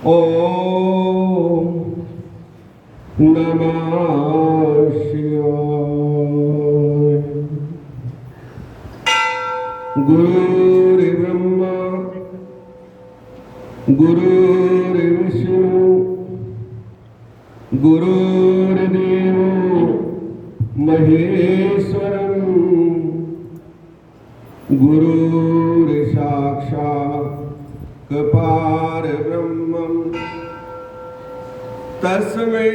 ओम नमः शिवाय। गुरुर्ब्रह्मा गुरुर्विष्णु गुरुर्देवो महेश्वरम् गुरुर्साक्षात् परब्रह्मम् तस्मै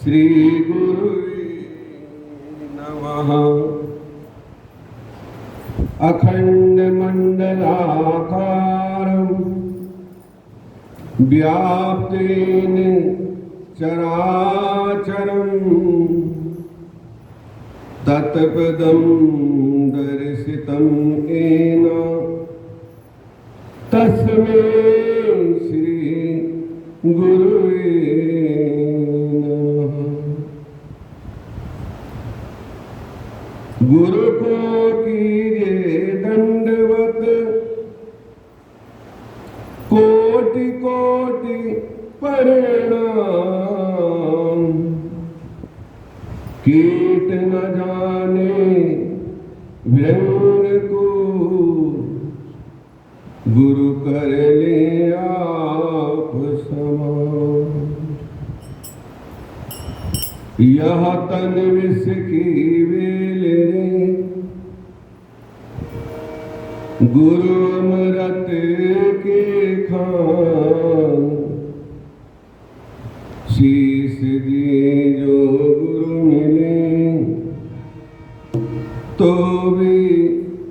श्री गुरुवे नमः। अखंड मंडलाकारं व्याप्तेन चराचरं तत्पदं दर्शितं येन तस्मै श्री गुरुवे नमः। गुरु को कीजिए दंडवत कोटि कोटि प्रणाम। कीट न जाने व्यंग को गुरु कर ले आप समान। यह तन विष की वेल रे गुरु अमृत के खान। शीश दिए जो गुरु मिले तो भी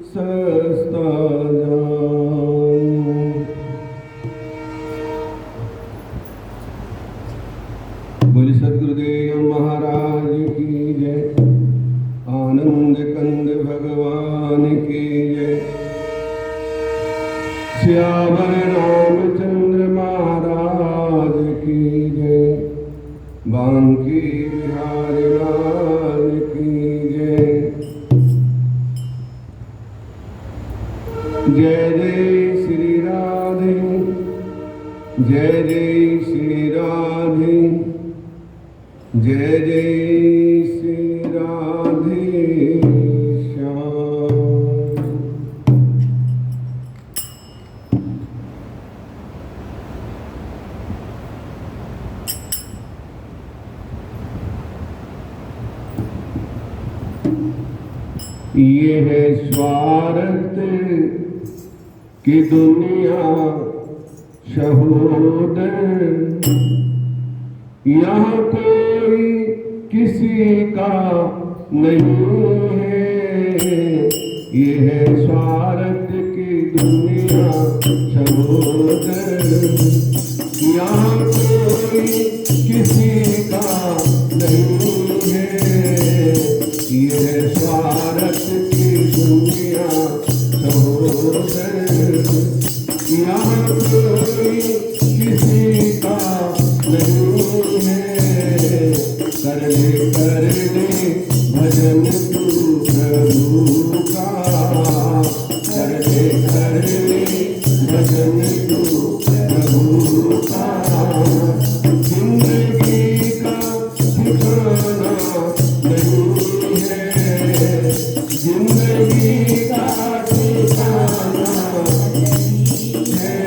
सस्ता जान। बोले सद्गुरुदेव महाराज की जय। आनंद कंद भगवान की जय। श्यावर रामचंद्र महाराज की जय। बांकी बिहारी लाल की जय। जय जय श्री राधे जय जय श्री राधे जय जय श्री राधे श्याम। ये है स्वार्थ की दुनिया शहोदर। यहाँ कोई किसी का नहीं है। ये है स्वार्थ की दुनिया शहोदर। यहाँ कोई किसी का नहीं है। ये है स्वार्थ की दुनिया शहोदर। यहाँ कोई किसी का नहीं है। कर ले भजन तू प्रभु का। कर ले भजन तू प्रभु का। जिंदगी का ठिकाना नहीं है। जिंदगी का ठिकाना है।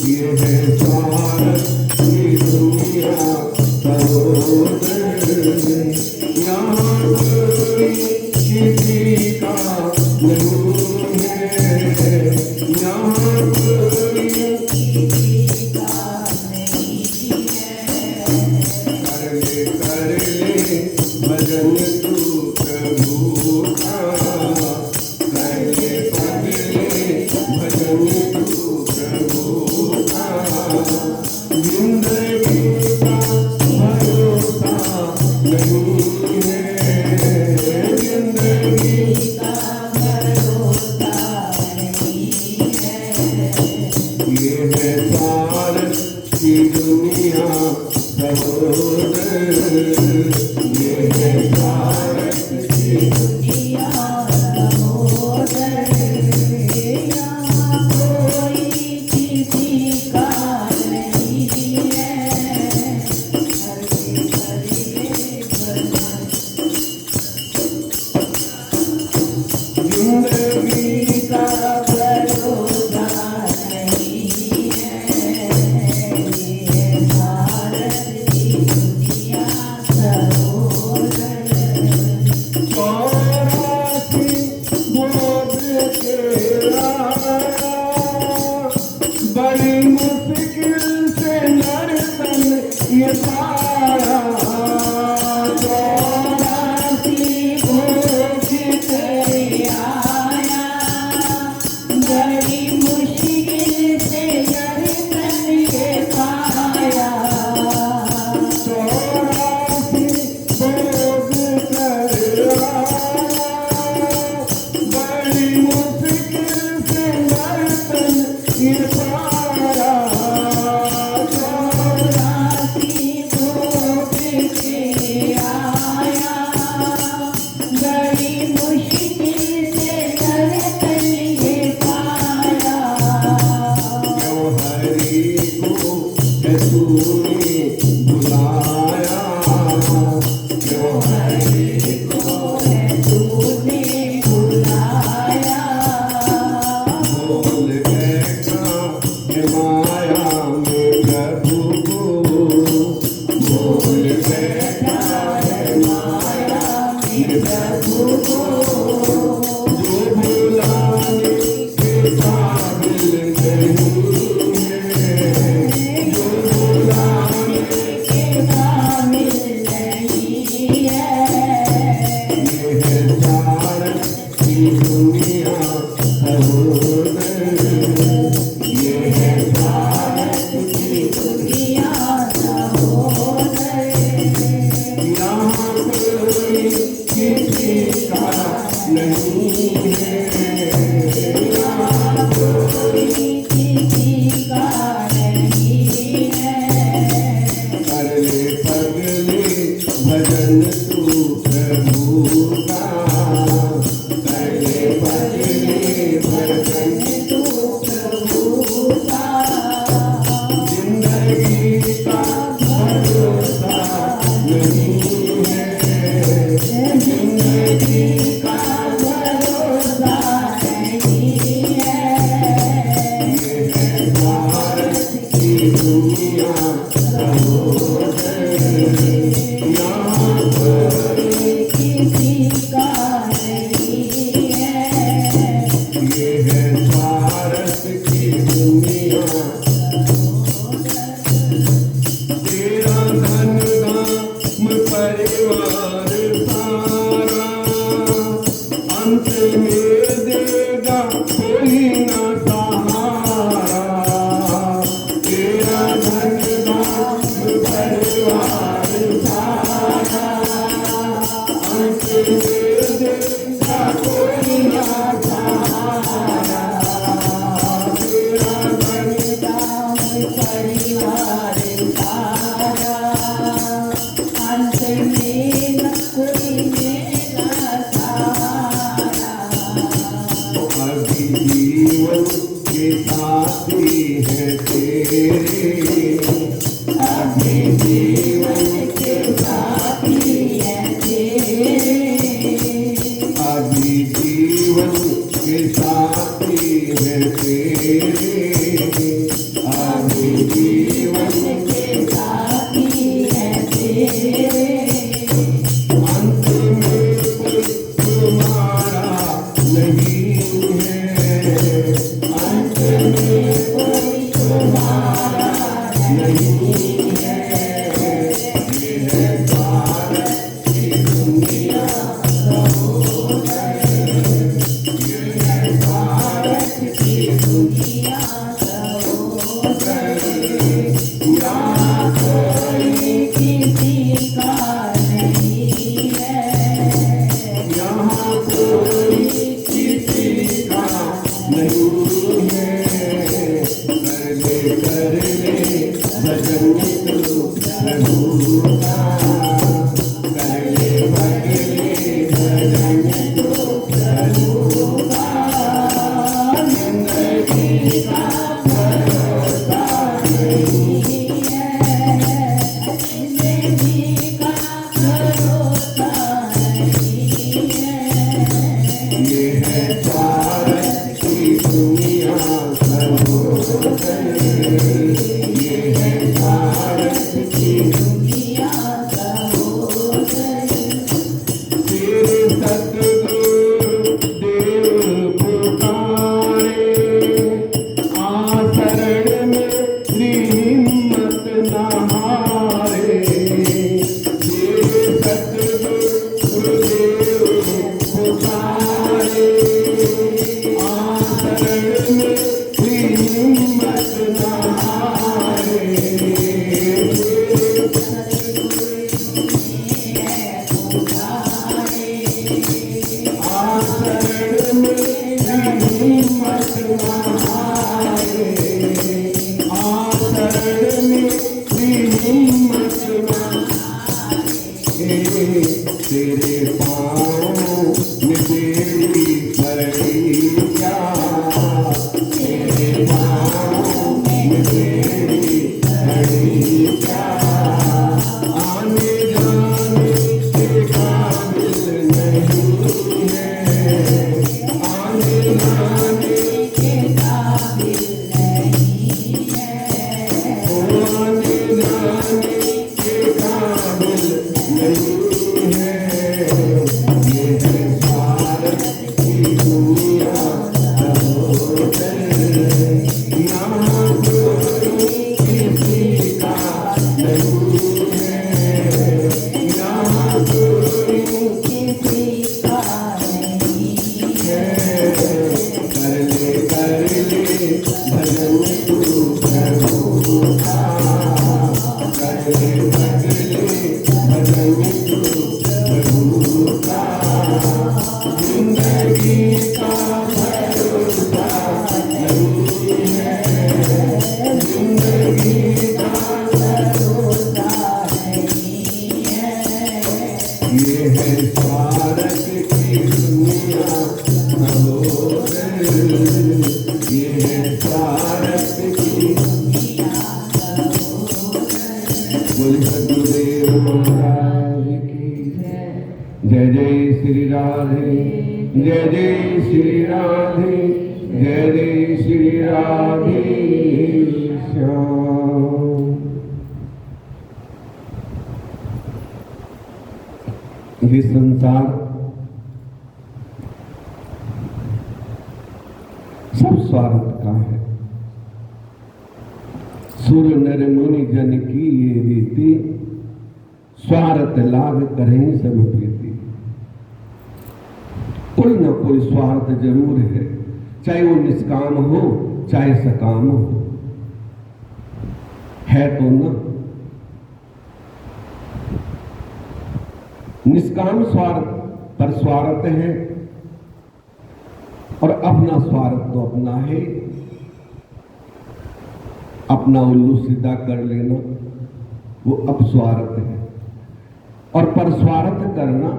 ये है स्वार्थ की दुनिया सहोदर। यहाँ कोई किसी का नहीं है। यहाँ कोई किसी का ये पाया चौरासी फुट के आया, बड़ी मुश्किल से दर्शन ये पाया। क्यों हरि को तूने बुलाया, क्यों हरि तूने बुलाया, बोल बैठा ये माया में प्रभु को, बोल बैठा है माया में प्रभु को, जो बुलाने के काबिल नहीं है, जो बुलाने के काबिल नहीं है। ये है भारत की दुनिया सहोदर, ये है भारत की दुनिया सहोदर, यहाँ कोई किसी का नहीं है, यहाँ कोई किसी का नहीं है। अगले पगले भजन तू प्रभु का, अगले पगले भजन तू प्रभु का, जिंदगी का भरोसा नहीं है, जिंदगी का भरोसा नहीं है। ये है भारत की दुनिया सहोदर, यहाँ कोई किसी का नहीं है। ये है भारत की दुनिया, तेरा धन धाम परिवार सारा, अंत में देगा कोई न सहारा, तेरा धन धाम परिवार सारा, अंत में देगा कोई न सहारा, तेरा धन दाम परिवार सारा, अंत में न कोई मेरा सहारा। अभी जीवन के साथी है तेरे, अभी जीवन के साथी है तेरे, अभी जीवन के साथी है तेरे, अभी जीवन के साथी है तेरे। अंत में कोई तुम्हारा नहीं है, अंत में कोई तुम्हारा नहीं है, ये है भारत की दुनिया सहोदर, ये है भारत की दुनिया सहोदर, यहाँ कोई किसी का नहीं है। यहाँ कोई किसी का नहीं है, कर ले भजन तू प्रभु का, कर ले भगले भजन तू प्रभु का, जिंदगी का भरोसा नहीं है जिंदगी का भरोसा नहीं है। ये है भारत की दुनिया सहोदर, ये है भारत की दुनिया सहोदर, तेरे सतगुरु देव पुकारे, आचरण में श्री हिम्मत न हारे, तेरे सतगुरु देव पुकारे, आचरण में श्री हिम्मत न हारे, तेरे पाँव में तेरी पड़ी क्या, तेरे पाँव में तेरी पड़ी क्या, आने जाने के काबिल नहीं है, आने जाने के काबिल नहीं है, आने जाने के काबिल नहीं है। ये है स्वार्थ की दुनिया सहोदर, यहाँ कोई किसी का नहीं है, यहाँ कोई किसी का नहीं है, कर ले भजन तू प्रभु का, कर ले भजन तू प्रभु का, जिंदगी का भरोसा नहीं है, जिंदगी का भरोसा नहीं है, ये है स्वार्थ की दुनिया सहोदर, ये है स्वार्थ की। बोल सदगुरुदेव महाराज की जय। जय श्री राधे, जय जय श्री राधे, जय जय श्री राधे श्याम। ये संसार सब स्वार्थ का है। सुर नर मुनि जन की ये रीति, स्वार्थ लाभ करें सब प्रीति। कोई ना कोई स्वार्थ जरूर है, चाहे वो निष्काम हो चाहे सकाम हो, है तो ना। निष्काम स्वार्थ पर स्वार्थ है, और अपना स्वार्थ तो अपना है। अपना उल्लू सीधा कर लेना वो अपस्वार्थ है, और परस्वार्थ करना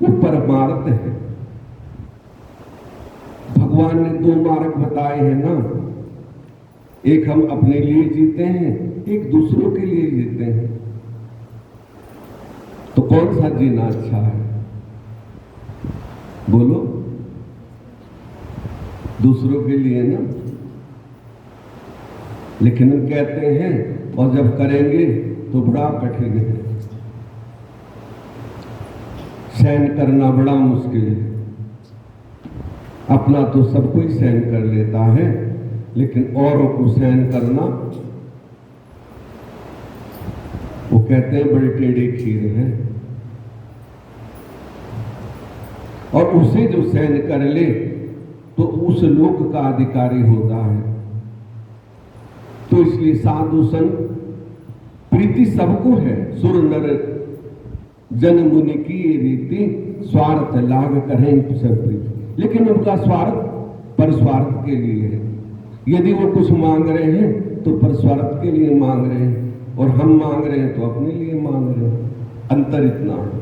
वो परमार्थ है। भगवान ने दो मार्ग बताए हैं ना, एक हम अपने लिए जीते हैं, एक दूसरों के लिए जीते हैं। तो कौन सा जीना अच्छा है? बोलो। दूसरों के लिए ना, लेकिन हम कहते हैं और जब करेंगे तो बड़ा कठिन है, सहन करना बड़ा मुश्किल है। अपना तो सब कोई सहन कर लेता है, लेकिन औरों को सहन करना, वो कहते हैं बड़े टेढ़े खीर हैं। और उसे जो सहन कर ले तो उस लोक का अधिकारी होता है। तो इसलिए साधु संग प्रीति सबको है। सुर नर जन मुनि की ये रीति, स्वार्थ लाभ करें सब प्रीति। लेकिन उनका स्वार्थ पर स्वार्थ के लिए है। यदि वो कुछ मांग रहे हैं तो पर स्वार्थ के लिए मांग रहे हैं, और हम मांग रहे हैं तो अपने लिए मांग रहे हैं। अंतर इतना है।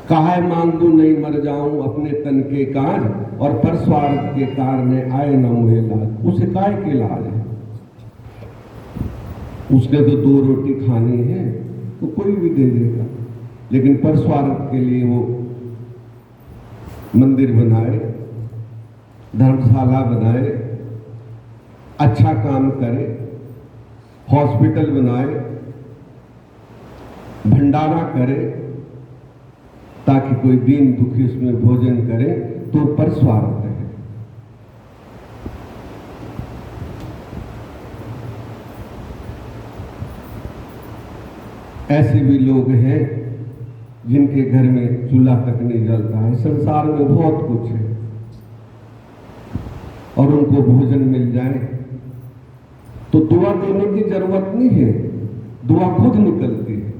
काहे मांगू नहीं मर जाऊं अपने तन के काज, और पर स्वार्थ के कारण आए न मुहे लाज। उसे काहे के लाज है? उसने तो दो रोटी खानी है तो कोई भी दे देगा, लेकिन पर स्वार्थ के लिए वो मंदिर बनाए, धर्मशाला बनाए, अच्छा काम करे, हॉस्पिटल बनाए, भंडारा करे, ताकि कोई दीन दुखी उसमें भोजन करे, तो पर स्वार्थ है। ऐसे भी लोग हैं जिनके घर में चूल्हा तक नहीं जलता है। संसार में बहुत कुछ है, और उनको भोजन मिल जाए तो दुआ देने की जरूरत नहीं है, दुआ खुद निकलती है,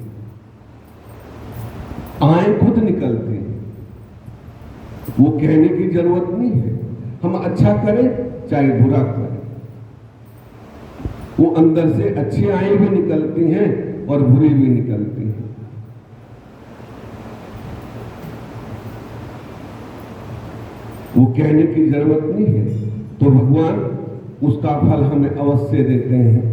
आए खुद निकलती है। वो कहने की जरूरत नहीं है। हम अच्छा करें चाहे बुरा करें, वो अंदर से अच्छी आए भी निकलती हैं, और बुरी भी निकलती हैं। वो कहने की जरूरत नहीं है, तो भगवान उसका फल हमें अवश्य देते हैं।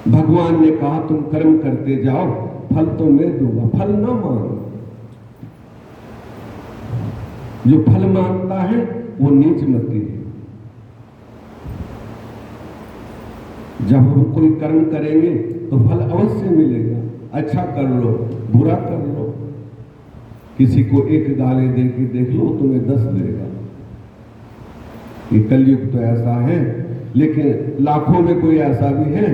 भगवान ने कहा तुम कर्म करते जाओ, फल तो मैं दूंगा, फल ना मांगो। जो फल मांगता है वो नीच मती है। जब हम कोई कर्म करेंगे तो फल अवश्य मिलेगा। अच्छा कर लो, बुरा कर लो, किसी को एक गाली दे के देख लो, तुम्हें 10 देगा। ये कलयुग तो ऐसा है, लेकिन लाखों में कोई ऐसा भी है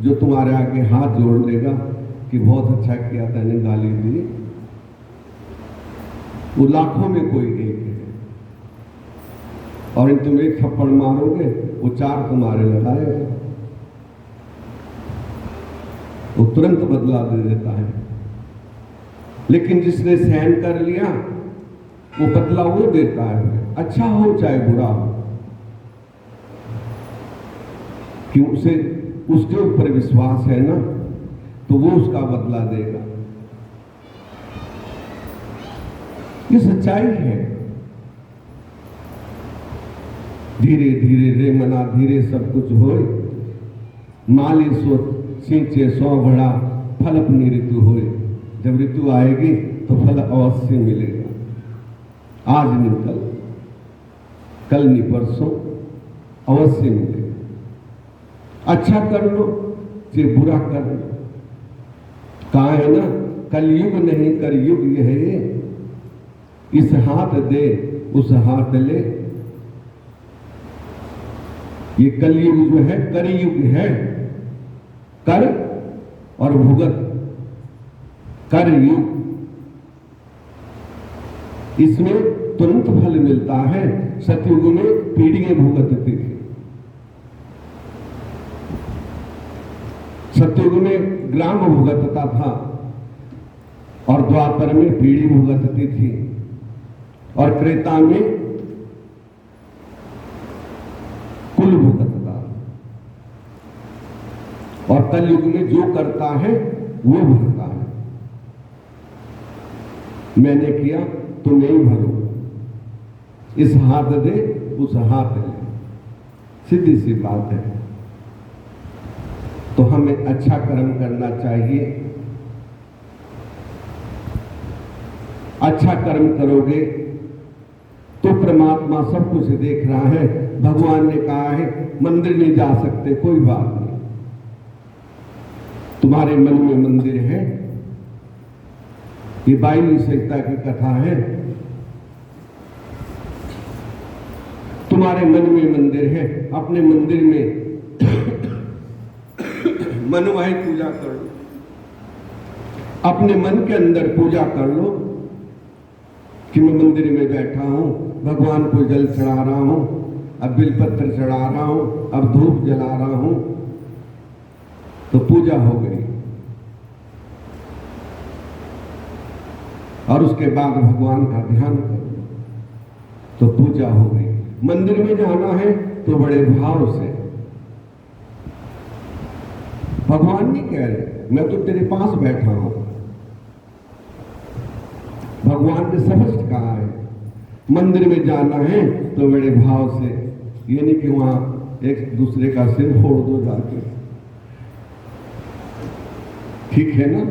जो तुम्हारे आगे हाथ जोड़ लेगा कि बहुत अच्छा किया, तैने गाली दी। वो लाखों में कोई एक है। और तुम एक थप्पड़ मारोगे, वो 4 तुम्हारे लगाएगा। वो तुरंत बदला दे देता है। लेकिन जिसने सहन कर लिया, वो बदला वो देता है, अच्छा हो चाहे बुरा हो, कि उसे उसके ऊपर विश्वास है ना, तो वो उसका बदला देगा। ये सच्चाई है। धीरे धीरे रे मना धीरे सब कुछ होए, माली सो सींचे 100 घड़ा, फल अपनी ऋतु होए। जब ऋतु आएगी तो फल अवश्य मिलेगा। आज नहीं कल, कल नहीं परसों, अवश्य मिलेगा। अच्छा कर लो फिर बुरा कर लो। कहा है ना, कलयुग नहीं करयुग यह है, इस हाथ दे उस हाथ ले। ये कलयुग जो है करयुग है, कर और भुगत, कर युग। इसमें तुरंत फल मिलता है, सतयुग में पीढ़ियां भुगतती थी। सतयुग में ग्राम भुगतता था और द्वापर में पीढ़ी भुगतती थी, और त्रेता में कुल भुगतता, और कलयुग में जो करता है वो भरता है। मैंने किया तो नहीं भरो, इस हाथ दे उस हाथ ले, सीधी सी बात है। तो हमें अच्छा कर्म करना चाहिए। अच्छा कर्म करोगे तो परमात्मा सब कुछ देख रहा है। भगवान ने कहा है मंदिर नहीं जा सकते, कोई बात नहीं, तुम्हारे मन में मंदिर है। ये 22वीं संहिता की कथा है। तुम्हारे मन में मंदिर है, अपने मंदिर में मनवाही पूजा कर लो, अपने मन के अंदर पूजा कर लो कि मैं मंदिर में बैठा हूं, भगवान को जल चढ़ा रहा हूं, अब बिलपत्र चढ़ा रहा हूं, अब धूप जला रहा हूं, तो पूजा हो गई। और उसके बाद भगवान का ध्यान करो तो पूजा हो गई। मंदिर में जाना है तो बड़े भाव से। भगवान नहीं कह रहे मैं तो तेरे पास बैठा हूं। भगवान ने स्पष्ट कहा है मंदिर में जाना है तो बड़े भाव से, ये नहीं कि वहां एक दूसरे का सिर फोड़ दो जाके, ठीक है ना,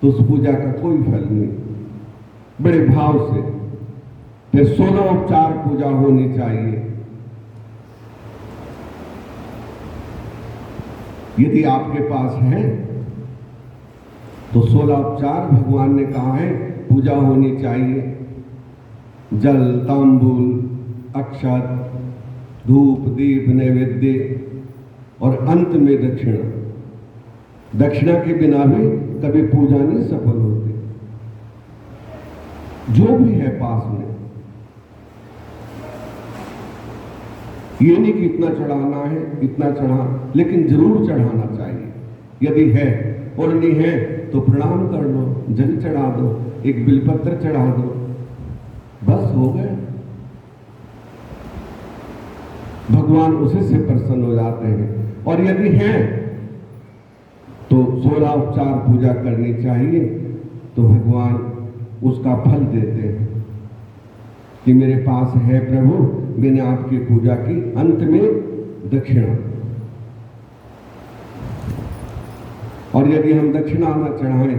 तो उस पूजा का कोई फल नहीं। बड़े भाव से फिर 16 उपचार पूजा होनी चाहिए। यदि आपके पास है तो 16 उपचार भगवान ने कहा है पूजा होनी चाहिए। जल, तांबूल, अक्षत, धूप, दीप, नैवेद्य और अंत में दक्षिणा। दक्षिणा के बिना भी कभी पूजा नहीं सफल होती। जो भी है पास में, ये नहीं कि इतना चढ़ाना है इतना चढ़ा, लेकिन जरूर चढ़ाना चाहिए। यदि है और नहीं है तो प्रणाम कर लो, जल चढ़ा दो, एक बिलपत्र चढ़ा दो, बस हो गया। भगवान उसी से प्रसन्न हो जाते हैं। और यदि हैं तो 16 उपचार पूजा करनी चाहिए, तो भगवान उसका फल देते हैं कि मेरे पास है प्रभु, मैंने आपकी पूजा की, अंत में दक्षिणा। और यदि हम दक्षिणा न चढ़ाएं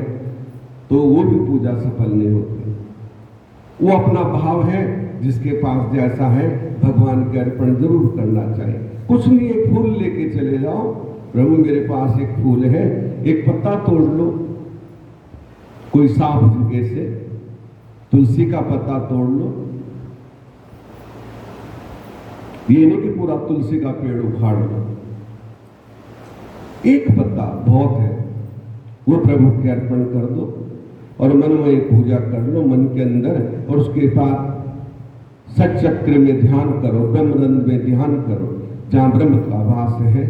तो वो भी पूजा सफल नहीं होती। वो अपना भाव है, जिसके पास जैसा है भगवान के अर्पण जरूर करना चाहिए। कुछ नहीं, एक फूल लेके चले जाओ, प्रभु मेरे पास एक फूल है, एक पत्ता तोड़ लो, कोई साफ जगह से तुलसी का पत्ता तोड़ लो। ये नहीं कि पूरा तुलसी का पेड़ उखाड़ लो, एक पत्ता बहुत है, वो प्रभु के अर्पण कर दो और मन में पूजा कर लो मन के अंदर। और उसके बाद सचक्र में ध्यान करो, ब्रह्मरंध्र में ध्यान करो, जहां ब्रह्म का वास है।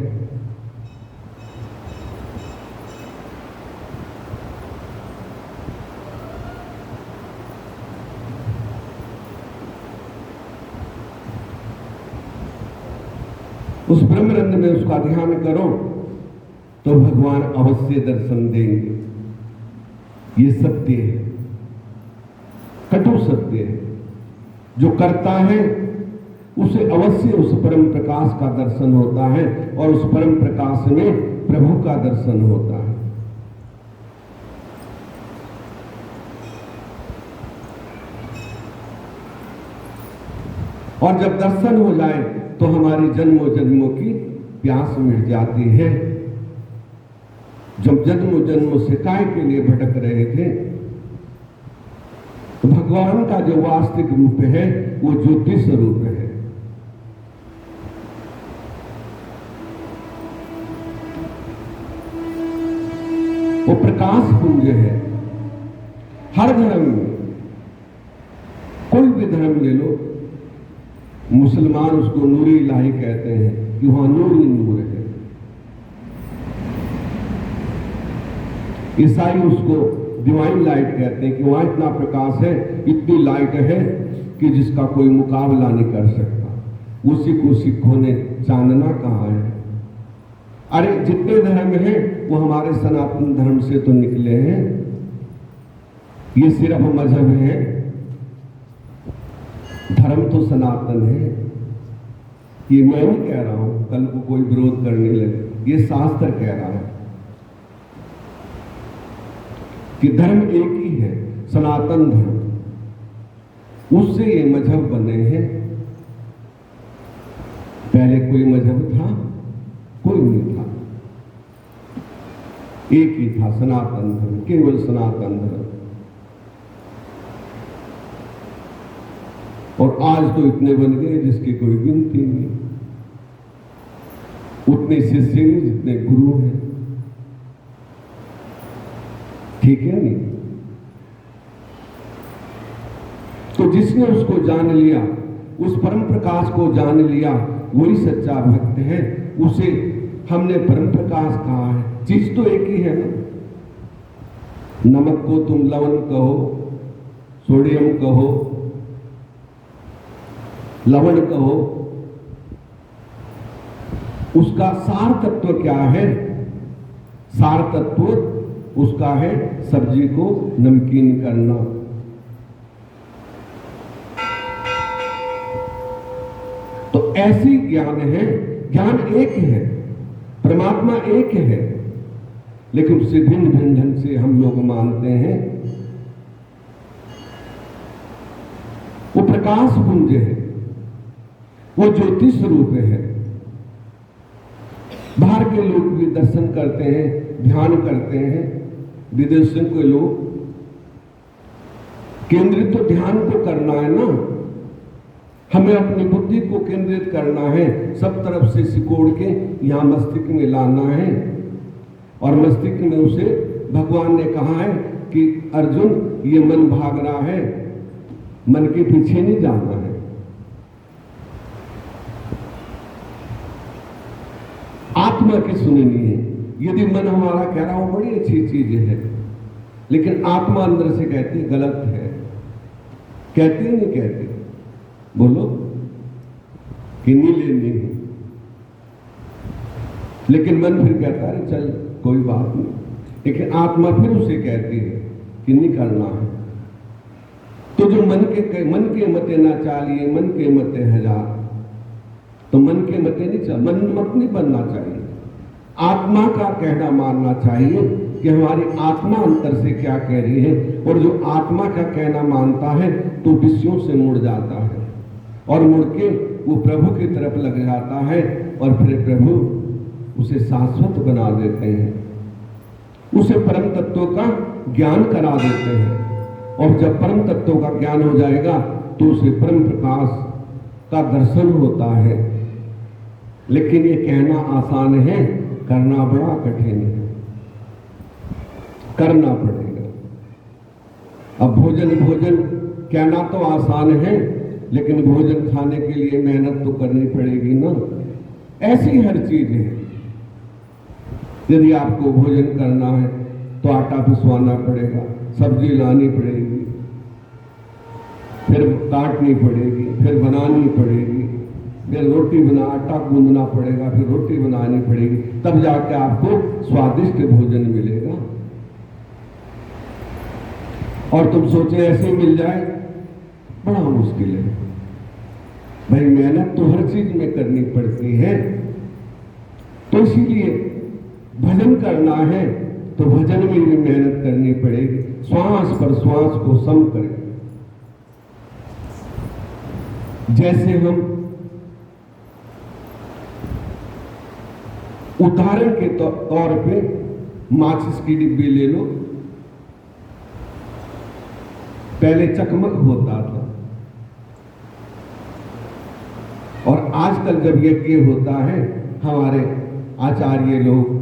उस ब्रह्मरंध्र में उसका ध्यान करो तो भगवान अवश्य दर्शन देंगे। ये सत्य है, कटु सत्य है। जो करता है उसे अवश्य उस परम प्रकाश का दर्शन होता है और उस परम प्रकाश में प्रभु का दर्शन होता है। और जब दर्शन हो जाए तो हमारी जन्मों जन्मों की प्यास मिट जाती है। जब जन्मों जन्मों से काय के लिए भटक रहे थे, तो भगवान का जो वास्तविक रूप है वो ज्योति स्वरूप है। वो प्रकाश पुंज है। हर धर्म में, कोई भी धर्म ले लो, मुसलमान उसको नूरी इलाही कहते हैं कि वहां नूर ही नूर है। ईसाई उसको डिवाइन लाइट कहते हैं कि वहां इतना प्रकाश है, इतनी लाइट है कि जिसका कोई मुकाबला नहीं कर सकता। उसी को सिखों ने चांदना कहा है। अरे जितने धर्म हैं वो हमारे सनातन धर्म से तो निकले हैं, ये सिर्फ मजहब है, धर्म तो सनातन है। ये मैं नहीं कह रहा हूं, कल को कोई विरोध करने लगे, ये शास्त्र कह रहा है कि धर्म एक ही है, सनातन धर्म। उससे ये मजहब बने हैं। पहले कोई मजहब था? कोई नहीं था, एक ही था, सनातन धर्म, केवल सनातन धर्म। और आज तो इतने बन गए जिसकी कोई गिनती नहीं। उतने शिष्य नहीं जितने गुरु हैं। ठीक है नहीं? तो जिसने उसको जान लिया, उस परम प्रकाश को जान लिया, वही सच्चा भक्त है। उसे हमने परम प्रकाश कहा है। चीज तो एक ही है ना। नमक को तुम लवण कहो, सोडियम कहो, लवण कहो, उसका सार तत्व क्या है? सार तत्व उसका है सब्जी को नमकीन करना। तो ऐसी ज्ञान है, ज्ञान एक है, परमात्मा एक है, लेकिन उससे भिन्न भिन्न ढंग से हम लोग मानते हैं। वो प्रकाश पुंज है, वो ज्योति स्वरूप है। बाहर के लोग भी दर्शन करते हैं, ध्यान करते हैं। विदेशों के लोग, केंद्रित तो ध्यान को करना है ना, हमें अपनी बुद्धि को केंद्रित करना है, सब तरफ से सिकोड़ के यहां मस्तिष्क में लाना है। और मस्तिष्क में उसे भगवान ने कहा है कि अर्जुन, ये मन भाग रहा है, मन के पीछे नहीं जाना है। आत्मा की सुननी है। यदि मन हमारा कह रहा हो बड़ी अच्छी चीज है, लेकिन आत्मा अंदर से कहती गलत है, कहती नहीं कहती? बोलो कि नहीं लेनी है। लेकिन मन फिर कहता है चल कोई बात नहीं, लेकिन आत्मा फिर उसे कहती है कि नहीं करना है। तो जो मन के मते ना चालिए, मन के मते हजार, तो मन के मते नहीं चल, मन मत नहीं बनना चाहिए। आत्मा का कहना मानना चाहिए कि हमारी आत्मा अंतर से क्या कह रही है, और जो आत्मा का कहना मानता है तो विषयों से मुड़ जाता है और मुड़ के वो प्रभु की तरफ लग जाता है, और फिर प्रभु उसे शाश्वत बना देते हैं, उसे परम तत्व का ज्ञान करा देते हैं। और जब परम तत्व का ज्ञान हो जाएगा तो उसे परम प्रकाश का दर्शन होता है। लेकिन ये कहना आसान है, करना बड़ा कठिन है, करना पड़ेगा। अब भोजन कहना तो आसान है, लेकिन भोजन खाने के लिए मेहनत तो करनी पड़ेगी ना। ऐसी हर चीज है, यदि आपको भोजन करना है तो आटा पिसवाना पड़ेगा, सब्जी लानी पड़ेगी, फिर काटनी पड़ेगी, फिर बनानी पड़ेगी, फिर रोटी आटा गूंदना पड़ेगा, फिर रोटी बनानी पड़ेगी, तब जाके आपको स्वादिष्ट भोजन मिलेगा। और तुम सोचे ऐसे ही मिल जाए, बड़ा मुश्किल है भाई। मेहनत तो हर चीज में करनी पड़ती है। तो इसीलिए भजन करना है तो भजन में भी मेहनत करनी पड़ेगी। श्वास पर श्वास को सम करें। जैसे हम उदाहरण के तौर पे माचिस की डिब्बी ले लो, पहले चकमक होता था, और आजकल जब यज्ञ होता है, हमारे आचार्य लोग,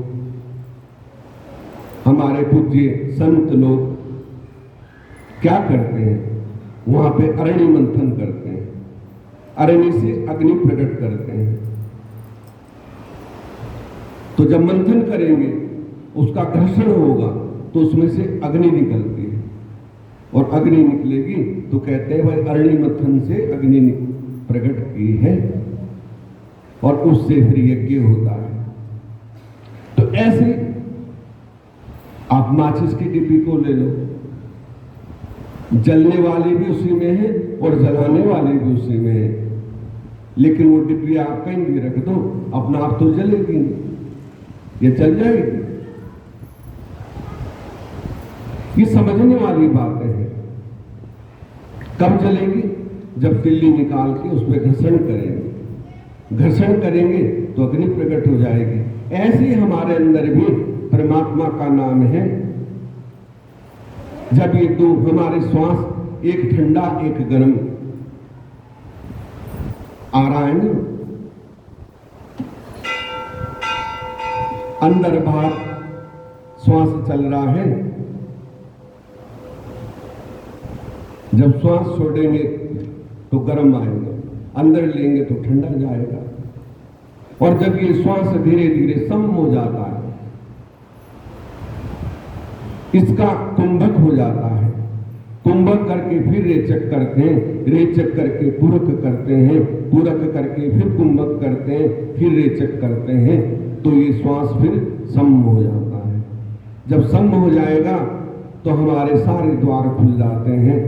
हमारे पूज्य संत लोग क्या करते हैं, वहां पे अरणि मंथन करते हैं, अरणि से अग्नि प्रकट करते हैं। तो जब मंथन करेंगे उसका घर्षण होगा तो उसमें से अग्नि निकलती है, और अग्नि निकलेगी तो कहते हैं भाई अरणि मंथन से अग्नि प्रकट की है, और उससे फिर यज्ञ होता है। तो ऐसे आप माचिस की डिब्बी को ले लो, जलने वाली भी उसी में है और जलाने वाली भी उसी में है, लेकिन वो डिब्बी आप कहीं भी रख दो, अपना आप तो जलेगी नहीं, ये चल जाएगी। ये समझने वाली बातें हैं। कब जलेगी? जब तिल्ली निकाल के उसमें घर्षण करेंगे, घर्षण करेंगे तो अग्नि प्रकट हो जाएगी। ऐसे ही हमारे अंदर भी परमात्मा का नाम है। जब ये दो हमारे श्वास, एक ठंडा एक गर्म आ रहा है ना, अंदर बाहर श्वास चल रहा है, जब श्वास छोड़ेंगे तो गर्म आएगा, अंदर लेंगे तो ठंडा जाएगा। और जब ये श्वास धीरे धीरे सम हो जाता है, इसका कुंभक हो जाता है, कुंभक करके फिर रेचक करते हैं, रेचक करके पूरक करते हैं, पूरक करके फिर कुंभक करते हैं, फिर रेचक करते हैं, तो ये श्वास फिर सम हो जाता है। जब सम हो जाएगा तो हमारे सारे द्वार खुल जाते हैं,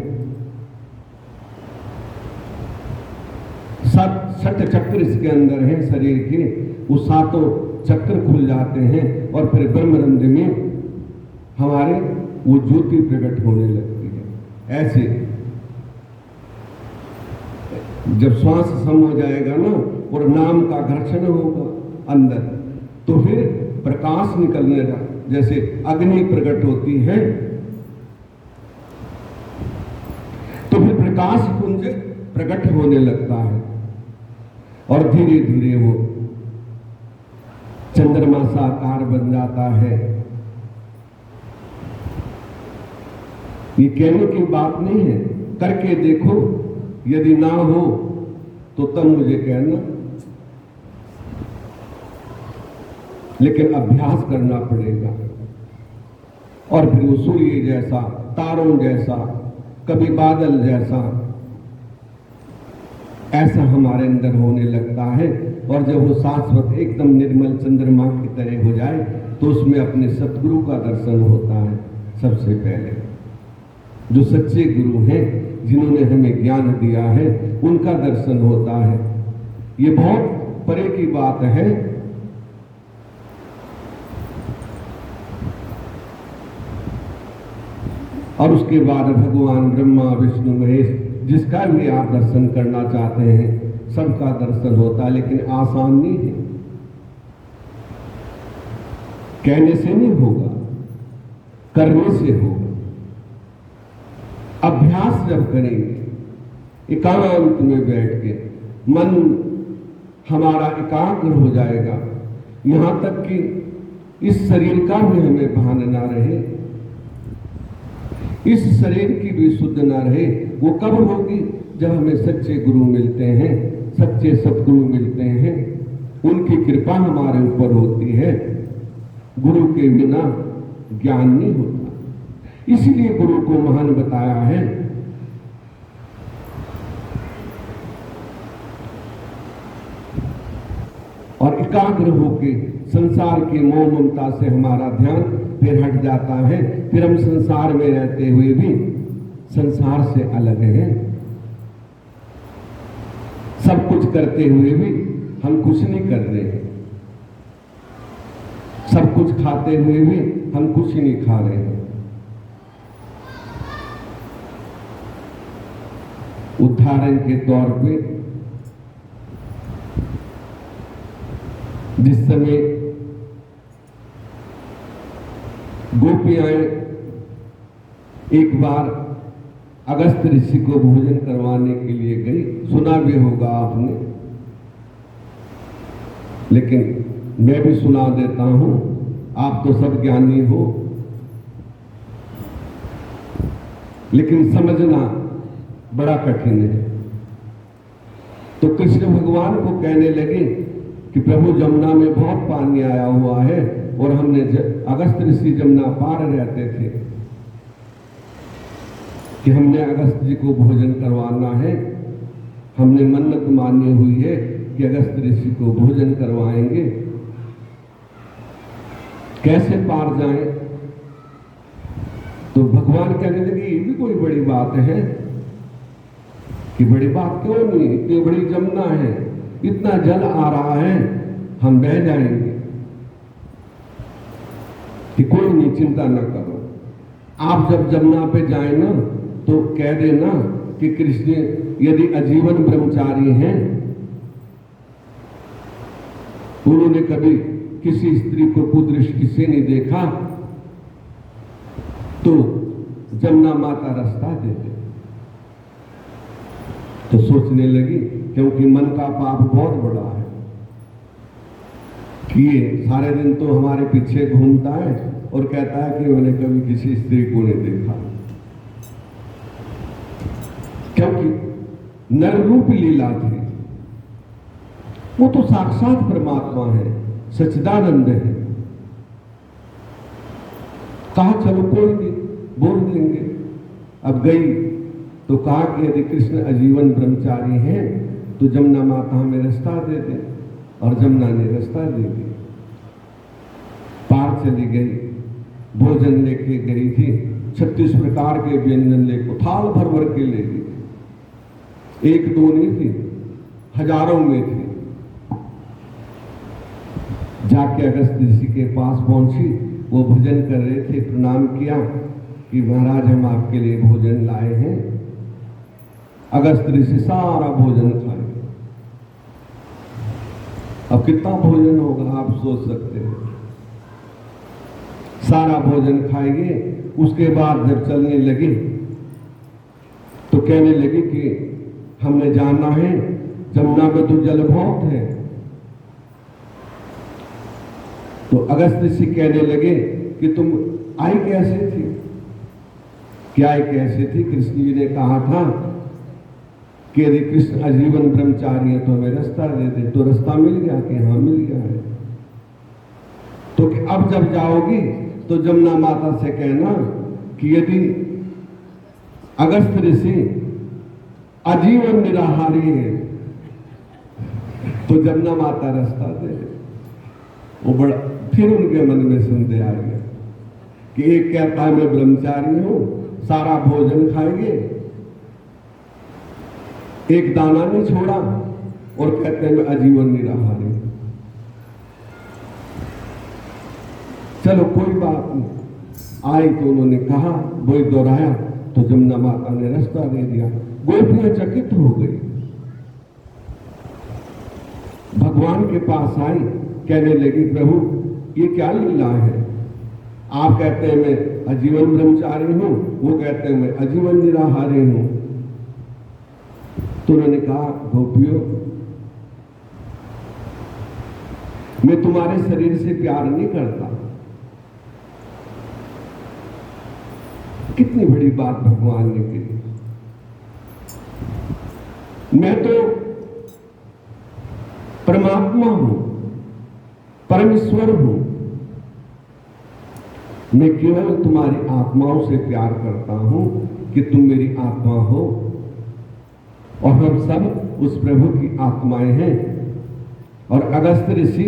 सट चक्र इसके अंदर है शरीर के, वो सातों चक्र खुल जाते हैं, और फिर ब्रह्मरंध्र में हमारे वो ज्योति प्रकट होने लगती है। ऐसे जब श्वास सम हो जाएगा ना, और नाम का घर्षण होगा अंदर, तो फिर प्रकाश निकलने लगा, जैसे अग्नि प्रकट होती है तो फिर प्रकाश पुंज प्रकट होने लगता है, और धीरे धीरे वो चंद्रमा सा आकार बन जाता है। ये कहने की बात नहीं है, करके देखो, यदि ना हो तो तब मुझे कहना, लेकिन अभ्यास करना पड़ेगा। और फिर वो सूर्य जैसा, तारों जैसा, कभी बादल जैसा, ऐसा हमारे अंदर होने लगता है। और जब वो शाश्वत एकदम निर्मल चंद्रमा की तरह हो जाए तो उसमें अपने सतगुरु का दर्शन होता है। सबसे पहले जो सच्चे गुरु हैं, जिन्होंने हमें ज्ञान दिया है, उनका दर्शन होता है। ये बहुत परे की बात है। और उसके बाद भगवान ब्रह्मा विष्णु महेश जिसका भी आप दर्शन करना चाहते हैं, सबका दर्शन होता है, लेकिन आसान नहीं है। कहने से नहीं होगा, करने से होगा। अभ्यास जब करेंगे, एकांत में बैठ के मन हमारा एकाग्र हो जाएगा, यहां तक कि इस शरीर का भी हमें भान ना रहे, इस शरीर की भी शुद्ध ना रहे। वो कब होगी? जब हमें सच्चे गुरु मिलते हैं, सच्चे सतगुरु मिलते हैं, उनकी कृपा हमारे ऊपर होती है। गुरु के बिना ज्ञान नहीं होता। इसीलिए गुरु को महान बताया है। और एकाग्र होके संसार की मोह ममता से हमारा ध्यान फिर हट जाता है। फिर हम संसार में रहते हुए भी संसार से अलग हैं। सब कुछ करते हुए भी हम कुछ नहीं कर रहे हैं। सब कुछ खाते हुए भी हम कुछ नहीं खा रहे हैं। उदाहरण के तौर पे जिस समय गोपियां एक बार अगस्त ऋषि को भोजन करवाने के लिए गई, सुना भी होगा आपने, लेकिन मैं भी सुना देता हूं। आप तो सब ज्ञानी हो, लेकिन समझना बड़ा कठिन है। तो कृष्ण भगवान को कहने लगे कि प्रभु, जमुना में बहुत पानी आया हुआ है और हमने अगस्त ऋषि जमुना पार रहते थे कि हमने अगस्त जी को भोजन करवाना है। हमने मन्नत मानी हुई है कि अगस्त ऋषि को भोजन करवाएंगे। कैसे पार जाएं? तो भगवान कहने लगे, ये भी कोई बड़ी बात है कि बड़ी बात क्यों नहीं, इतनी बड़ी जमुना है, इतना जल आ रहा है, हम बह जाएंगे। कि कोई नहीं, चिंता न करो। आप जब जमुना पे जाए ना तो कह देना कि कृष्ण यदि आजीवन ब्रह्मचारी हैं, उन्होंने कभी किसी स्त्री को कुदृष्टि से नहीं देखा, तो जमुना माता रास्ता दे दे। तो सोचने लगी, क्योंकि मन का पाप बहुत बड़ा है कि ये सारे दिन तो हमारे पीछे घूमता है और कहता है कि मैंने कभी किसी स्त्री को नहीं देखा। क्योंकि नर रूप लीला थी, वो तो साक्षात परमात्मा है, सच्चिदानंद है। कहा चलो कोई नहीं, बोल देंगे। अब गई तो कहा कि यदि कृष्ण आजीवन ब्रह्मचारी हैं तो जमुना माता हमें रास्ता दे दे। और जमुना ने रास्ता दे दिया, पार चली गई। भोजन लेके गई थी, 36 प्रकार के व्यंजन लेकर थाल भर भर के ले गई। एक दो नहीं थी, हजारों में थी। जाके अगस्त ऋषि के पास पहुंची, वो भोजन कर रहे थे। प्रणाम किया कि महाराज, हम आपके लिए भोजन लाए हैं। अगस्त ऋषि सारा भोजन खाए। अब कितना भोजन होगा आप सोच सकते हैं। सारा भोजन खाएंगे। उसके बाद जब चलने लगे तो कहने लगे कि हमने जाना है, जमुना में तो जल बहुत है। तो अगस्त ऋषि कहने लगे कि तुम आई कैसे थी? क्या आई कैसे थी? कृष्ण जी ने कहा था कि यदि कृष्ण आजीवन ब्रह्मचारी है तो हमें रास्ता दे दे। तो रास्ता मिल गया कि हाँ मिल गया है। तो कि अब जब जाओगी तो जमुना माता से कहना कि यदि अगस्त ऋषि आजीवन निराहारी है तो जमुना माता रास्ता दे, वो बड़ा फिर उनके मन में संदेह आ गया कि एक कहता है मैं ब्रह्मचारी हूं, सारा भोजन खाएंगे, एक दाना नहीं छोड़ा, और कहते हैं मैं आजीवन निराहारी। चलो कोई बात नहीं, आई तो उन्होंने कहा, वही दोहराया, तो जमुना माता ने रास्ता दे दिया। गोपियां चकित हो गई, भगवान के पास आई, कहने लगी प्रभु ये क्या लीला है, आप कहते हैं मैं आजीवन ब्रह्मचारी हूं, वो कहते हैं मैं आजीवन निराहारी हूं। तो उन्होंने कहा गोपियों, मैं तुम्हारे शरीर से प्यार नहीं करता। कितनी बड़ी बात भगवान ने की। मैं तो परमात्मा हूं, परमेश्वर हूं, मैं केवल तुम्हारी आत्माओं से प्यार करता हूं कि तुम मेरी आत्मा हो, और हम सब उस प्रभु की आत्माएं हैं। और अगस्त्य ऋषि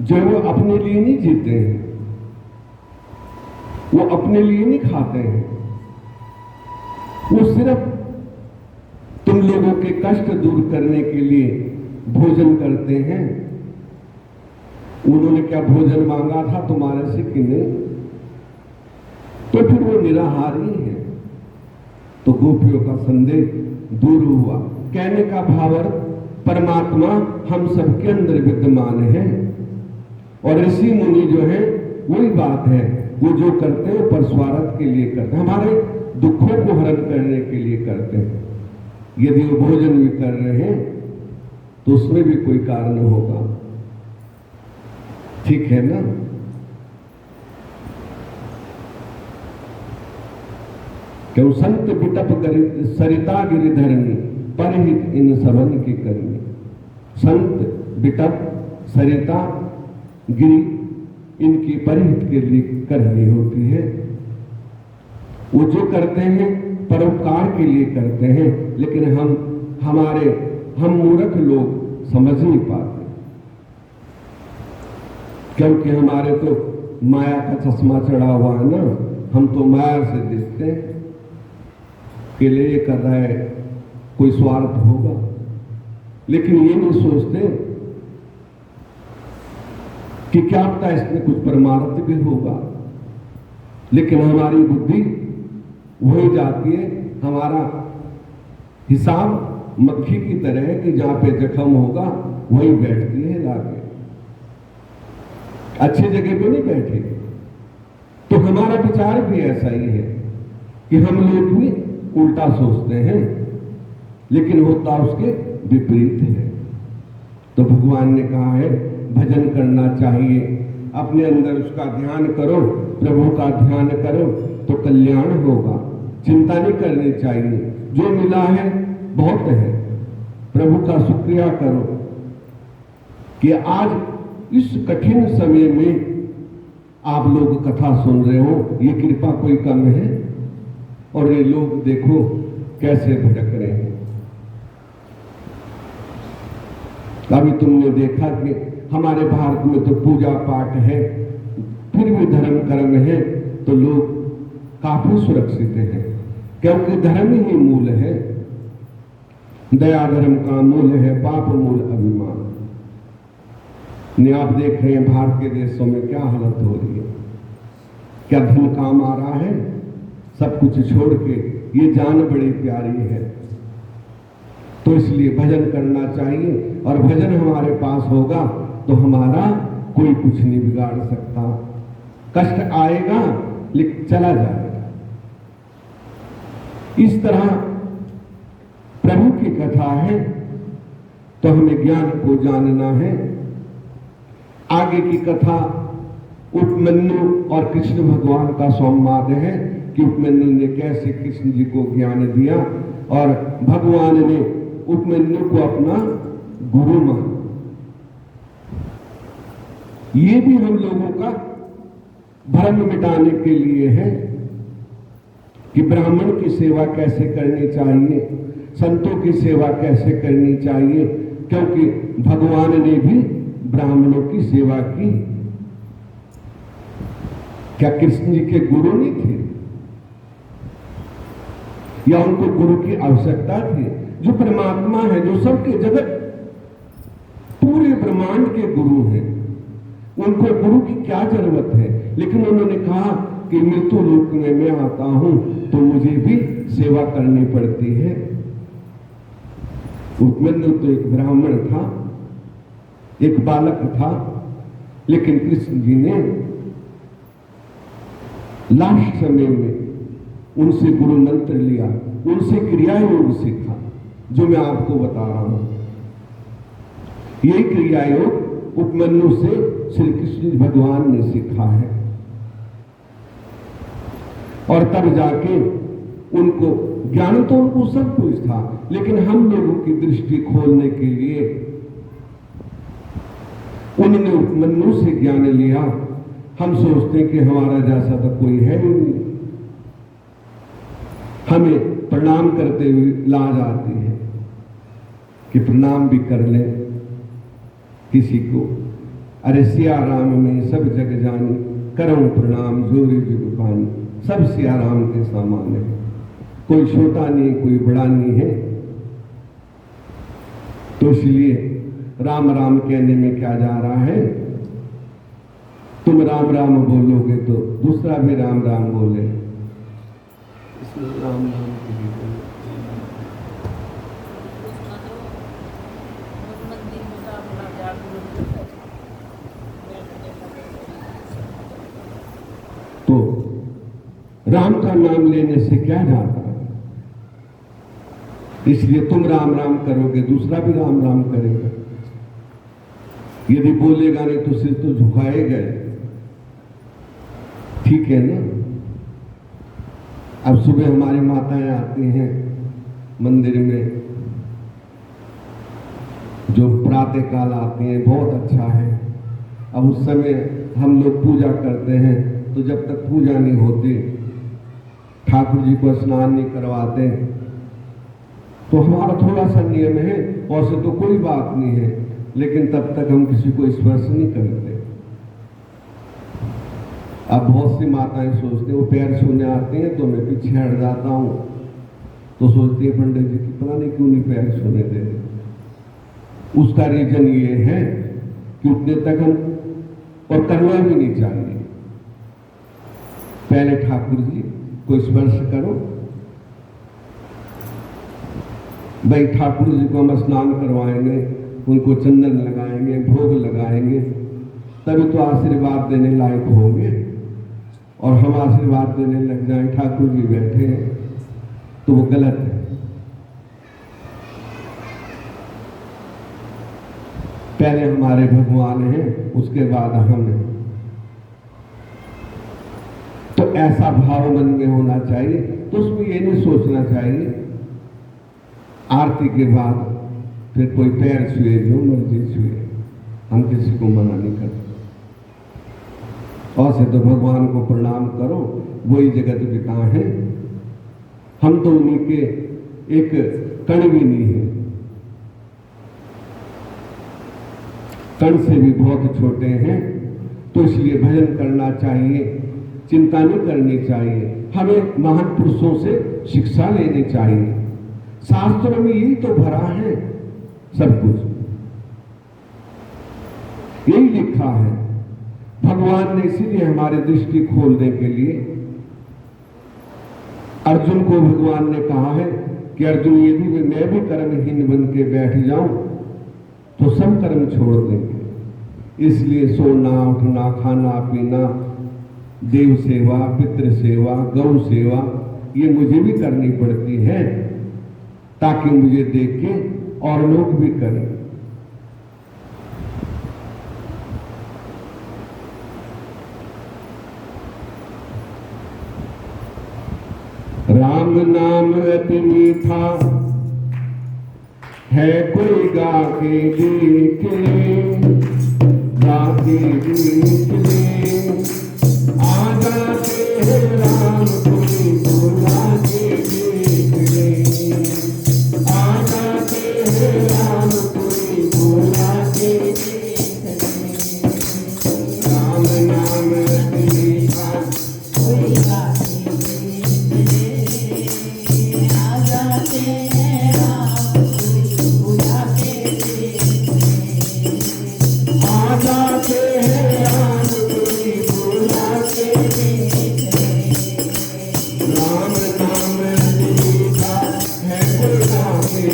जो वो अपने लिए नहीं जीते हैं, वो अपने लिए नहीं खाते हैं, वो सिर्फ तुम लोगों के कष्ट दूर करने के लिए भोजन करते हैं। उन्होंने क्या भोजन मांगा था तुम्हारे से कि नहीं? तो फिर वो निराहारी है। तो गोपियों का संदेह दूर हुआ। कहने का भावार्थ, परमात्मा हम सबके अंदर विद्यमान है, और ऋषि मुनि जो है वही बात है, वो जो करते हैं पर स्वार्थ के लिए करते हैं, हमारे दुखों को हरण करने के लिए करते हैं। यदि वो भोजन भी कर रहे हैं तो उसमें भी कोई कारण होगा, ठीक है ना? क्यों संत बिटप सरिता गिरिधरणी, परहित इन सबन की करनी। संत बिटप सरिता गिरी इनकी परहित के लिए करनी होती है। वो जो करते हैं परोपकार के लिए करते हैं, लेकिन हम मूर्ख लोग समझ नहीं पाते, क्योंकि हमारे तो माया का चश्मा चढ़ा हुआ है ना। हम तो माया से देखते हैं के लिए कर रहा है, कोई स्वार्थ होगा, लेकिन ये नहीं सोचते कि क्या पता इसमें कुछ परमार्थ भी होगा। लेकिन हमारी बुद्धि वही जाती है, हमारा हिसाब मक्खी की तरह है कि जहां पे जख्म होगा वहीं बैठती है जाके, अच्छी जगह पे नहीं बैठेगी। तो हमारा विचार भी ऐसा ही है कि हम लोग भी उल्टा सोचते हैं, लेकिन होता उसके विपरीत है। तो भगवान ने कहा है भजन करना चाहिए, अपने अंदर उसका ध्यान करो, प्रभु का ध्यान करो तो कल्याण होगा। चिंता नहीं करनी चाहिए, जो मिला है बहुत है, प्रभु का शुक्रिया करो कि आज इस कठिन समय में आप लोग कथा सुन रहे हो, ये कृपा कोई कम है। और ये लोग देखो कैसे भटक रहे हैं। अभी तुमने देखा कि हमारे भारत में तो पूजा पाठ है, फिर भी धर्म कर्म है, तो लोग काफी सुरक्षित हैं, क्योंकि धर्म ही मूल है। दया धर्म का मूल है, पाप मूल अभिमान। ने आप देख रहे हैं भारत के देशों में क्या हालत हो रही है, क्या धन काम आ रहा है, सब कुछ छोड़ के ये जान बड़ी प्यारी है। तो इसलिए भजन करना चाहिए, और भजन हमारे पास होगा तो हमारा कोई कुछ नहीं बिगाड़ सकता। कष्ट आएगा लेकिन चला जाएगा। इस तरह प्रभु की कथा है, तो हमें ज्ञान को जानना है। आगे की कथा उपमन्यु और कृष्ण भगवान का संवाद है कि उपमन्यु ने कैसे कृष्ण जी को ज्ञान दिया, और भगवान ने उपमन्यु को अपना गुरु माना। ये भी हम लोगों का भ्रम मिटाने के लिए है कि ब्राह्मण की सेवा कैसे करनी चाहिए, संतों की सेवा कैसे करनी चाहिए, क्योंकि भगवान ने भी ब्राह्मणों की सेवा की। क्या कृष्ण जी के गुरु नहीं थे, या उनको गुरु की आवश्यकता थी? जो परमात्मा है, जो सबके जगत पूरे ब्रह्मांड के गुरु हैं, उनको गुरु की क्या जरूरत है? लेकिन उन्होंने कहा कि मृत्यु लोक में मैं आता हूं तो मुझे भी सेवा करनी पड़ती है। उपमन्यु तो एक ब्राह्मण था, एक बालक था, लेकिन कृष्ण जी ने लास्ट समय में उनसे गुरु मंत्र लिया, उनसे क्रिया योग सीखा, जो मैं आपको बता रहा हूं। यही क्रिया योग उपमन्यु से श्री कृष्ण भगवान ने सीखा है, और तब जाके उनको ज्ञान तो उनको सब कुछ था, लेकिन हम लोगों की दृष्टि खोलने के लिए उन्होंने उपमन्यु से ज्ञान लिया। हम सोचते हैं कि हमारा जैसा तो कोई है ही नहीं, हमें प्रणाम करते हुए लाज आती है कि प्रणाम भी कर ले किसी को। अरे सिया राम में सब जग जानी, करऊं प्रणाम जोरी जुग पानी। सब सिया राम के सामान है, कोई छोटा नहीं, कोई बड़ा नहीं है। तो इसलिए राम राम कहने में क्या जा रहा है? तुम राम राम बोलोगे तो दूसरा भी राम राम बोले। इसमें राम राम तो राम का नाम लेने से क्या जाता है? इसलिए तुम राम राम करोगे, दूसरा भी राम राम करेगा। यदि बोलेगा नहीं तो सिर तो झुकाएगा, ठीक है ना? अब सुबह हमारी माताएं आती हैं मंदिर में, जो प्रातः काल आती हैं, बहुत अच्छा है। अब उस समय हम लोग पूजा करते हैं, तो जब तक पूजा नहीं होती, ठाकुर जी को स्नान नहीं करवाते, तो हमारा थोड़ा सा नियम है, और से तो कोई बात नहीं है, लेकिन तब तक हम किसी को स्पर्श नहीं करते। अब बहुत सी माताएं सोचते हैं, वो पैर छूने आते हैं तो मैं पीछे हट जाता हूं, तो सोचती है पंडित जी की पता नहीं क्यों नहीं पैर छूने दे रहे। उसका रीजन ये है कि उतने तक हम, और करना भी नहीं चाहिए, पहले ठाकुर जी को स्पर्श करो। भाई ठाकुर जी को हम स्नान करवाएंगे, उनको चंदन लगाएंगे, भोग लगाएंगे, तभी तो आशीर्वाद देने लायक होंगे। और हम आशीर्वाद देने लग जाएं, ठाकुर जी बैठे हैं, तो वो गलत है। पहले हमारे भगवान हैं, उसके बाद हम हैं। तो ऐसा भाव मन में होना चाहिए। तो उसमें ये नहीं सोचना चाहिए आरती के बाद फिर कोई पैर छुए, जो मर्जी छुए, हम किसी को मना नहीं करते। और से तो भगवान को प्रणाम करो, वही जगत पिता है, हम तो उन्हीं के एक कण भी नहीं है, कण से भी बहुत छोटे हैं। तो इसलिए भजन करना चाहिए, चिंता नहीं करनी चाहिए, हमें महान पुरुषों से शिक्षा लेनी चाहिए। शास्त्रों में यही तो भरा है सब कुछ, यही लिखा है। भगवान ने इसीलिए हमारी दृष्टि खोलने के लिए अर्जुन को भगवान ने कहा है कि अर्जुन, यदि मैं भी कर्महीन बन के बैठ जाऊं तो सब कर्म छोड़ देंगे। इसलिए सोना उठना, खाना पीना, देव सेवा, पितृ सेवा, गौ सेवा, ये मुझे भी करनी पड़ती है, ताकि मुझे देख के और लोग भी करें। राम नाम अति मीठा है, कोई गा के देख ले, गा के देख ले। आ जाते हैं राम कोई तो गा के देख ले, आ जाते हैं राम कोई हैं राम कोई बुलाते देखते आ जाते हैं राम कोई बुला के राम नाम मीठा है गुरगा के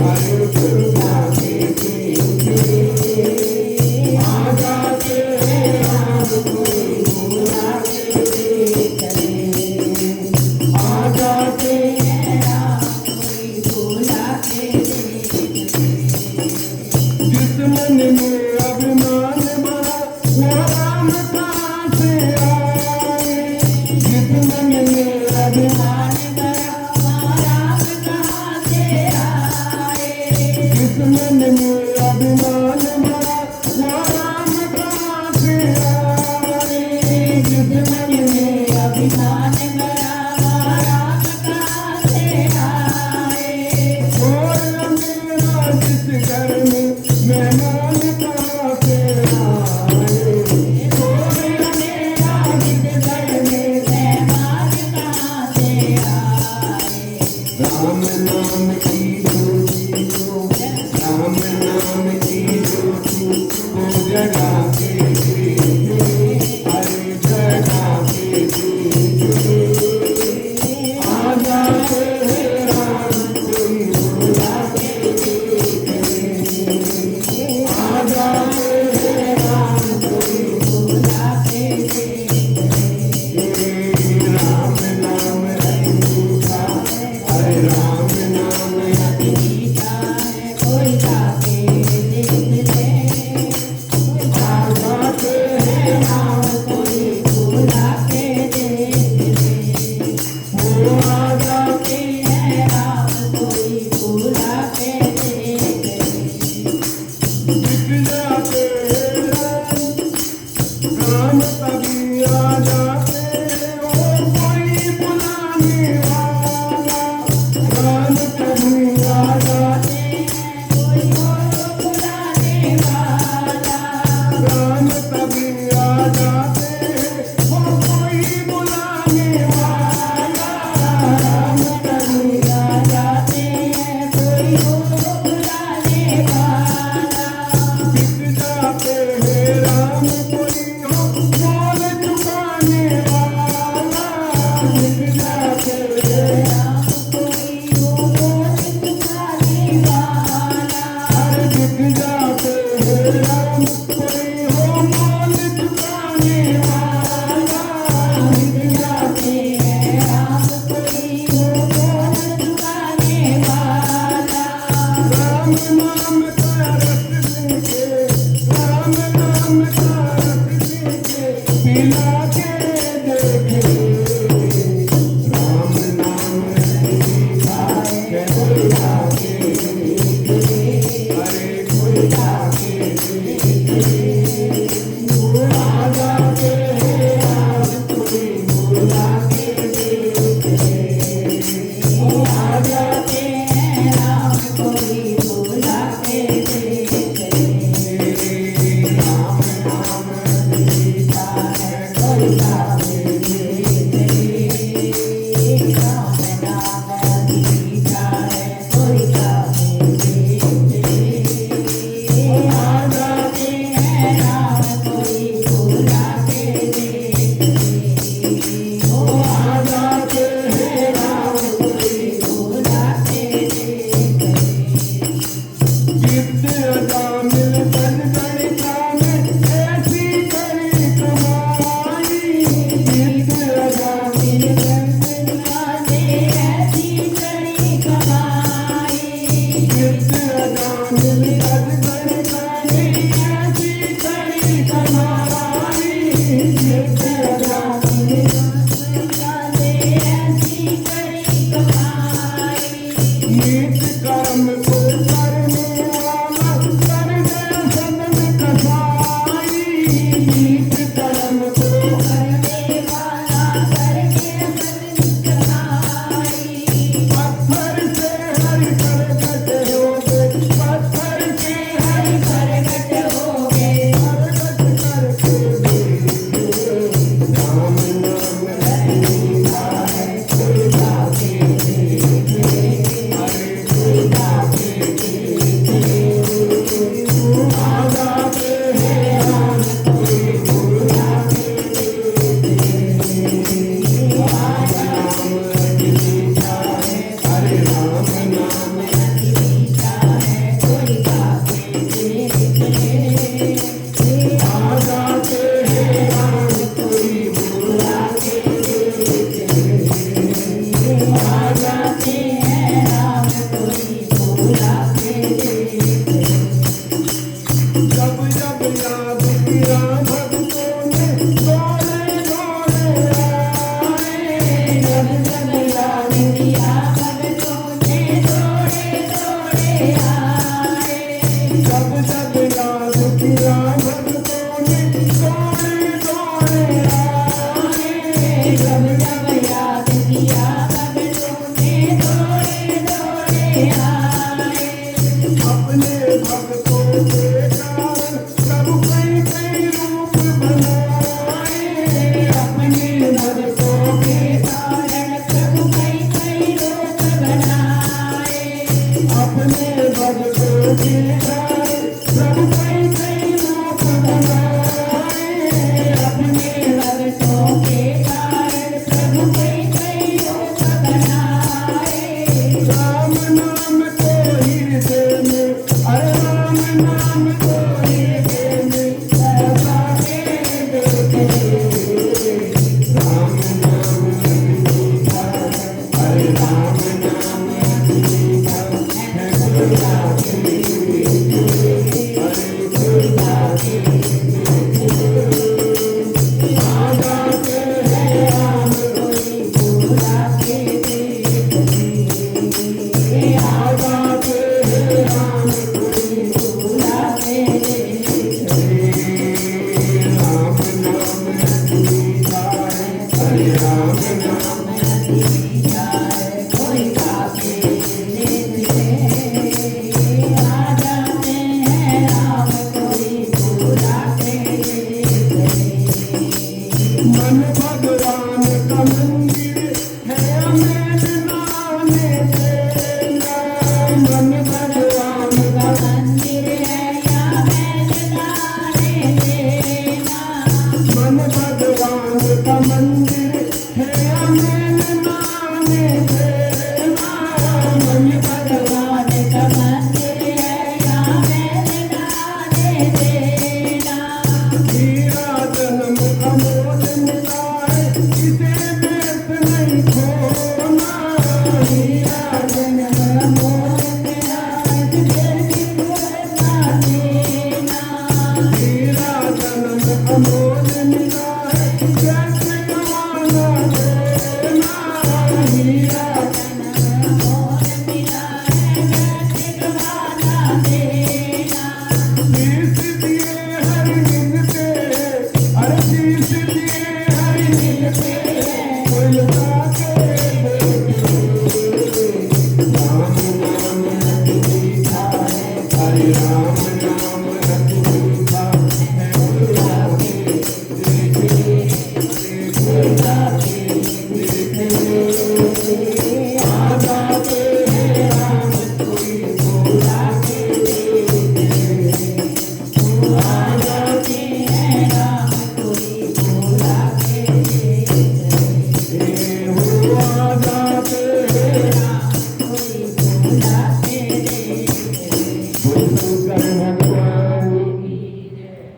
हरे गुरगा के आ जाते हैं राम कोई बुला के आ जाते हैं राम कोई बुलाते जिस मन में अभिमान बड़ा वो राम कहाँ से आए जिस मन में अभिमान राम कहाँ से आए जिस मन में अभिमान बड़ा वो राम कहाँ से आए जिस मन में अभिमान बड़ा राम कहाँ से आए और मेरा जिस घर में मेहमान कहाँ से आए मेरा जिस घर में मेहमान कहाँ से आए राम नाम की ज्योति को राम नाम की ज्योति को जगा के हरे जगा के आ जाते हैं राम कोई बुला के आ जाते हैं राम कोई बुलाते राम नाम है मीठा हरे राम नाम है मीठा है कोई जाके देख ले आ जाते हैं राम कोई बुलाके देख ले वो आ जाते है राम कोई बुलाके देख ले दिख जाते राम कभी आ जाते ओ कोई बुलाने वाला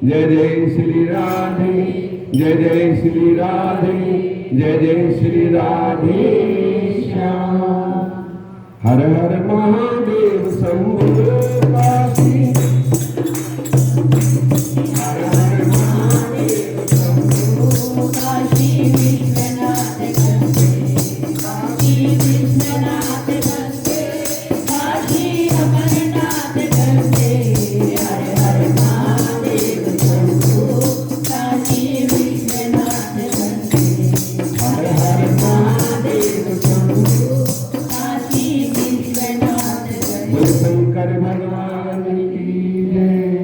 जय जय श्री राधे, जय जय श्री राधे, जय जय श्री राधे श्याम। हर हर महादेव शंभो काशी, हर हर महादेव शंभो काशी विश्वनाथ गंगे, काशी विश्वनाथ गंगे, काशी अमरनाथ गंगे। हर हर महादेव शंभो काशी विश्वनाथ गंगे, हर हर महादेव शंभो। काशी विश्वनाथ गंगे। बोल शंकर भगवान